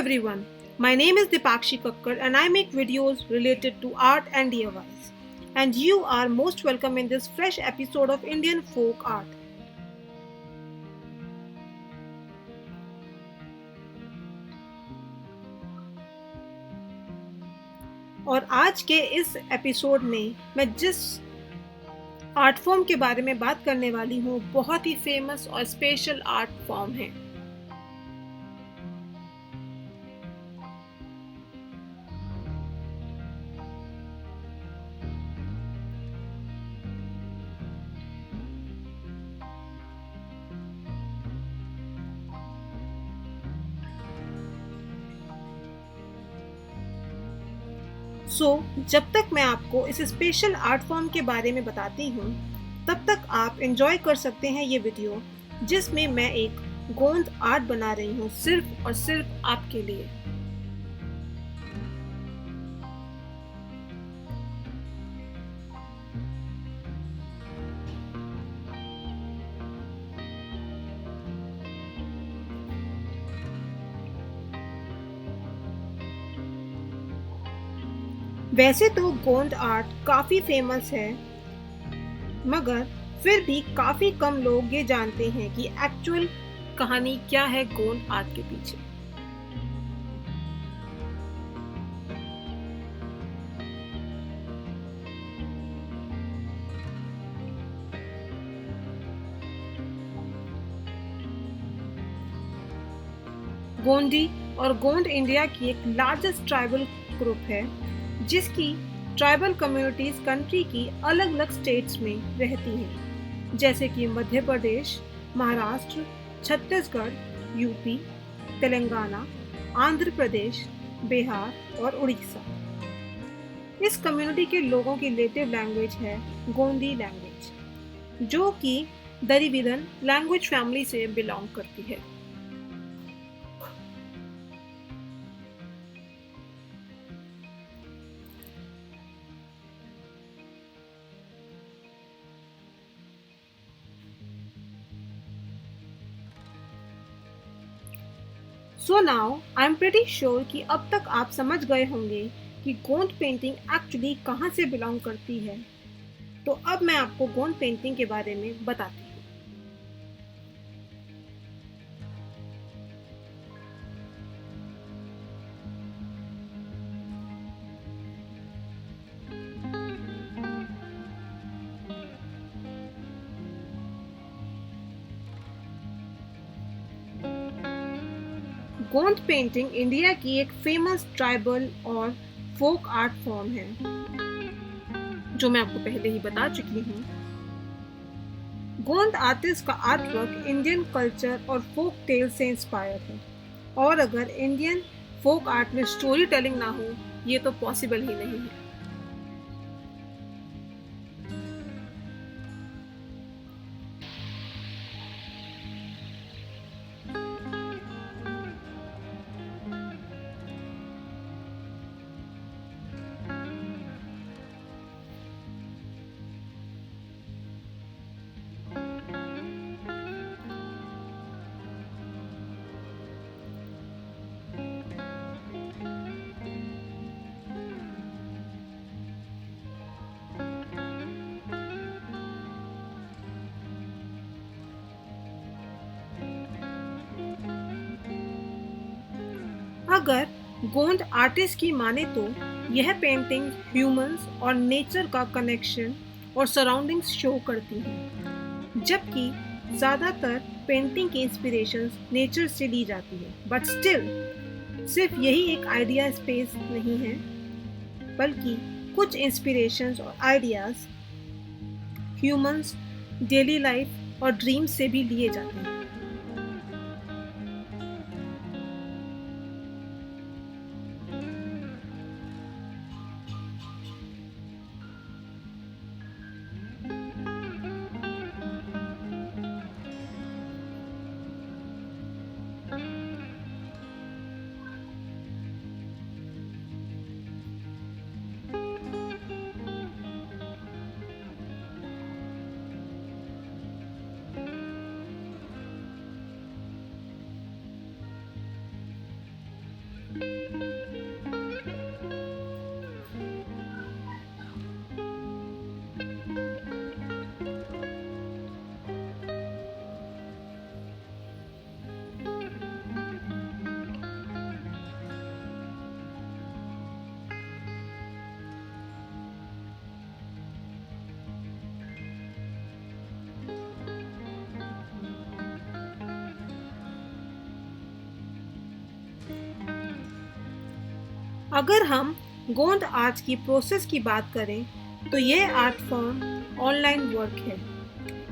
everyone. My name is Dipakshi Kakkar and I make videos related to art and DIYs. And you are most welcome in this fresh episode of Indian folk art. और आज के इस episode में मैं जिस art form के बारे में बात करने वाली हूँ बहुत ही फेमस और स्पेशल आर्ट फॉर्म है। जब तक मैं आपको इस स्पेशल आर्ट फॉर्म के बारे में बताती हूँ तब तक आप एंजॉय कर सकते हैं ये वीडियो जिसमें मैं एक गोंद आर्ट बना रही हूँ सिर्फ और सिर्फ आपके लिए। वैसे तो गोंद आर्ट काफ़ी फेमस है, मगर फिर भी काफ़ी कम लोग ये जानते हैं कि एक्चुअल कहानी क्या है गोंद आर्ट के पीछे। गोंडी और गोंड इंडिया की एक लार्जेस्ट ट्राइबल ग्रुप है जिसकी ट्राइबल कम्युनिटीज कंट्री की अलग अलग स्टेट्स में रहती हैं, जैसे कि मध्य प्रदेश, महाराष्ट्र, छत्तीसगढ़, यूपी, तेलंगाना, आंध्र प्रदेश, बिहार और उड़ीसा। इस कम्युनिटी के लोगों की नेटिव लैंग्वेज है गोंडी लैंग्वेज, जो कि द्रविड़न लैंग्वेज फैमिली से बिलोंग करती है। So now I am pretty sure कि अब तक आप समझ गए होंगे कि गोंद पेंटिंग एक्चुअली कहाँ से बिलोंग करती है। तो अब मैं आपको गोंद पेंटिंग के बारे में बताती हूँ। गोंद पेंटिंग इंडिया की एक फेमस ट्राइबल और फोक आर्ट फॉर्म है, जो मैं आपको पहले ही बता चुकी हूँ। गोंद आर्टिस्ट का आर्ट वर्क इंडियन कल्चर और फोक टेल से इंस्पायर है, और अगर इंडियन फोक आर्ट में स्टोरी टेलिंग ना हो ये तो पॉसिबल ही नहीं है। अगर गोंद आर्टिस्ट की माने तो यह पेंटिंग ह्यूमंस और नेचर का कनेक्शन और सराउंडिंग्स शो करती हैं, जबकि ज़्यादातर पेंटिंग की इंस्पिरेशंस नेचर से ली जाती है। बट स्टिल सिर्फ यही एक आइडिया स्पेस नहीं है, बल्कि कुछ इंस्पिरेशंस और आइडियाज़ ह्यूमंस, डेली लाइफ और ड्रीम्स से भी लिए जाते हैं। अगर हम गोंड आर्ट की प्रोसेस की बात करें तो यह आर्ट फॉर्म ऑनलाइन वर्क है।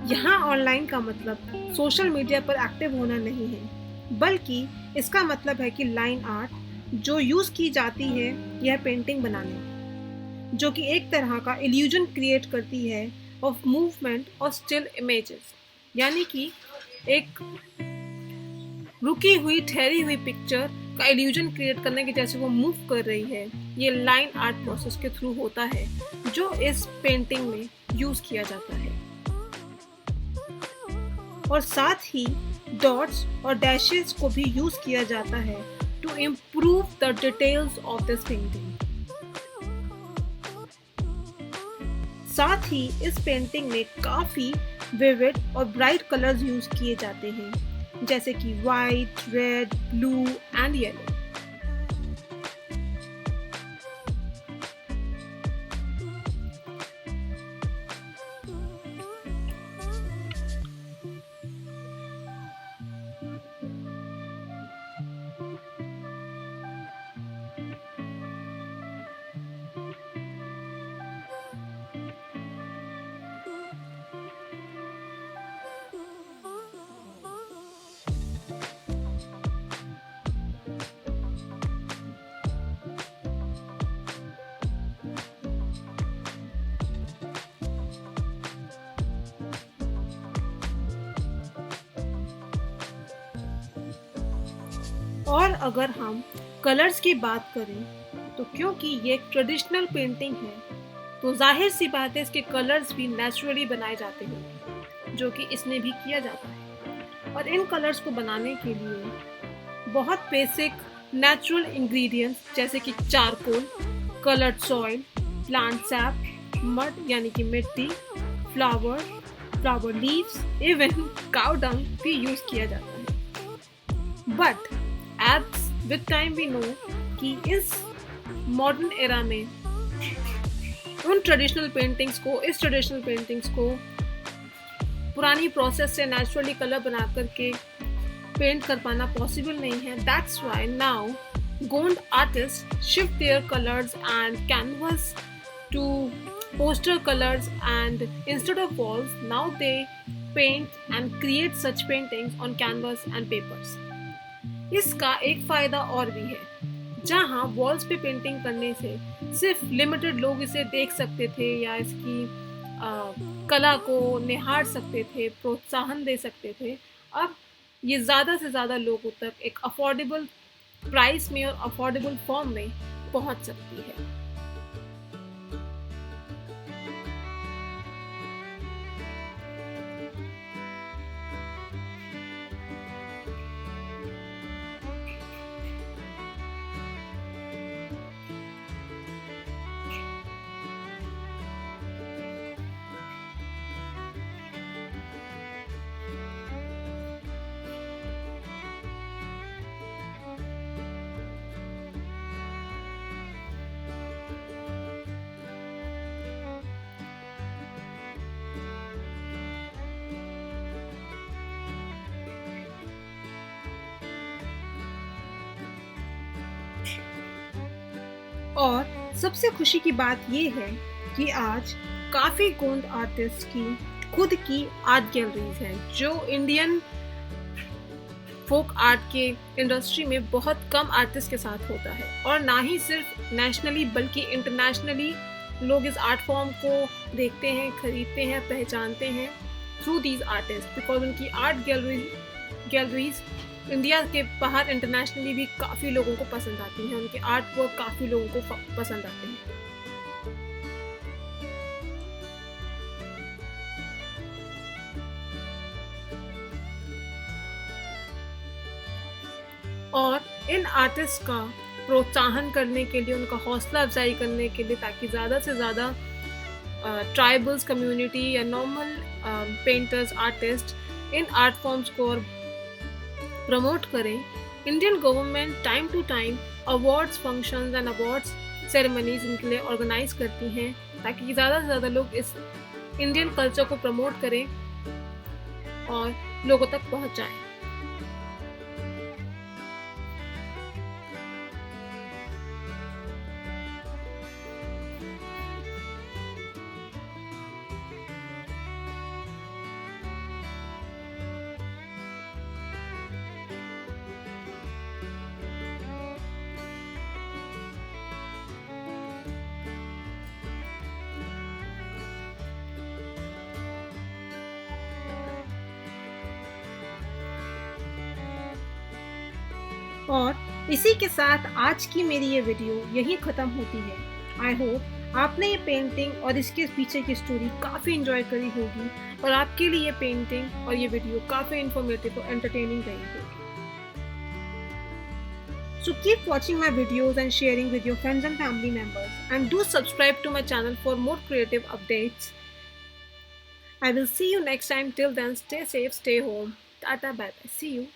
यहाँ ऑनलाइन का मतलब सोशल मीडिया पर एक्टिव होना नहीं है, बल्कि इसका मतलब है कि लाइन आर्ट जो यूज़ की जाती है यह पेंटिंग बनाने में, जो कि एक तरह का इल्यूजन क्रिएट करती है ऑफ मूवमेंट और स्टिल इमेजेस, यानी कि एक रुकी हुई ठहरी हुई पिक्चर का इल्यूजन क्रिएट करने की जैसे वो मूव कर रही है। ये लाइन आर्ट प्रोसेस के थ्रू होता है जो इस पेंटिंग में यूज किया जाता है। और साथ ही डॉट्स और डैशेस को भी यूज किया जाता है to improve the details of this painting. साथ ही इस पेंटिंग में काफी विविड और ब्राइट कलर्स यूज किए जाते हैं, जैसे कि white, red, blue and yellow. और अगर हम कलर्स की बात करें तो क्योंकि ये एक ट्रेडिशनल पेंटिंग है तो जाहिर सी बात है इसके कलर्स भी नेचुरली बनाए जाते हैं, जो कि इसमें भी किया जाता है। और इन कलर्स को बनाने के लिए बहुत बेसिक नेचुरल इंग्रेडिएंट्स जैसे कि charcoal, coloured soil, plant sap, mud यानी कि मिट्टी, flower leaves, even cow dung भी यूज किया जाता है। But as with time we know कि इस मॉडर्न एरा में इस ट्रेडिशनल पेंटिंग्स को पुरानी प्रोसेस से नेचुरली कलर बना करके पेंट कर पाना पॉसिबल नहीं है। That's why now Gond artist shift their colours and canvas to poster colors, and instead of walls now they paint and create such paintings on canvas and papers. इसका एक फ़ायदा और भी है, जहाँ वॉल्स पे पेंटिंग करने से सिर्फ लिमिटेड लोग इसे देख सकते थे या इसकी कला को निहार सकते थे, प्रोत्साहन दे सकते थे। अब ये ज़्यादा से ज़्यादा लोगों तक एक अफोर्डेबल प्राइस में और अफोर्डेबल फॉर्म में पहुँच सकती है। और सबसे खुशी की बात ये है कि आज काफ़ी गोंड आर्टिस्ट की खुद की आर्ट गैलरीज हैं, जो इंडियन फोक आर्ट के इंडस्ट्री में बहुत कम आर्टिस्ट के साथ होता है। और ना ही सिर्फ नेशनली बल्कि इंटरनेशनली लोग इस आर्ट फॉर्म को देखते हैं, खरीदते हैं, पहचानते हैं थ्रू दीज आर्टिस्ट, बिकॉज उनकी आर्ट गैलरीज इंडिया के बाहर इंटरनेशनली भी काफ़ी लोगों को पसंद आती हैं, उनके आर्ट वर्क काफ़ी लोगों को पसंद आते हैं। और इन आर्टिस्ट का प्रोत्साहन करने के लिए, उनका हौसला अफजाई करने के लिए, ताकि ज़्यादा से ज़्यादा ट्राइबल्स कम्युनिटी या नॉर्मल पेंटर्स, आर्टिस्ट इन आर्ट फॉर्म्स को और प्रमोट करें। Indian government time to time awards functions and awards ceremonies इनके लिए ऑर्गेनाइज करती हैं, ताकि ज़्यादा से ज़्यादा लोग इस इंडियन कल्चर को प्रमोट करें और लोगों तक पहुंचाएं। और इसी के साथ आज की मेरी ये वीडियो यही ख़त्म होती है। आई होप आपने ये पेंटिंग और इसके पीछे की स्टोरी काफ़ी इंजॉय करी होगी और आपके लिए ये पेंटिंग और ये वीडियो काफ़ी इंफॉर्मेटिव और एंटरटेनिंग रही होगी। So keep watching my videos and sharing with your friends and family members, and do subscribe to my channel for more creative updates. I will see you next time. Till then, stay safe, stay home. Tata, bye bye. See you.